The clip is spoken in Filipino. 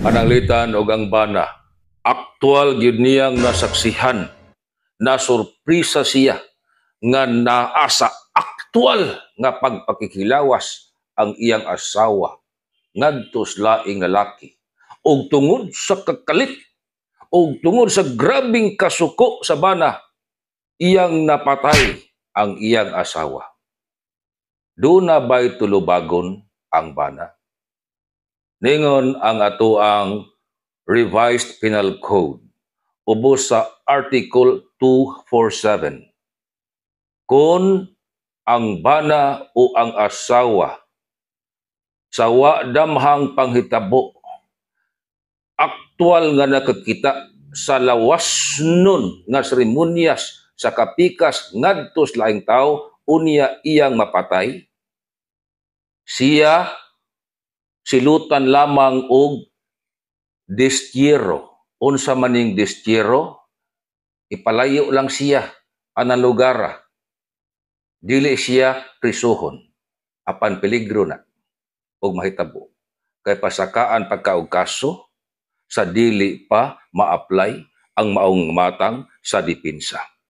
Pananglitan og ang bana. Aktual gyud niyang nasaksihan, na surprisa siya nga naasa aktual nga pagpakikilawas ang iyang asawa ngadto sa laing lalaki. Og tungod sa kakalit, og tungod sa grabing kasuko sa bana, iyang napatay ang iyang asawa. Doon na ba'y tulubagon ang bana? Ningon ang atoang Revised Penal Code, ubos sa Article 247. Kung ang bana o ang asawa sa wa damhang panghitabo aktual nga nakakita sa lawas nun nga seremonyas sa kapikas ngadto sa laing tao, unya iyang mapatay, siya silutan lamang og destiyero. Unsa maning destiyero? Ipalayo lang siya anang lugar. Dili siya prisuhon apan peligro na og mahitabo. Kay pasakaan pagka og kaso sa dili pa ma-apply ang maong matang sa depensa.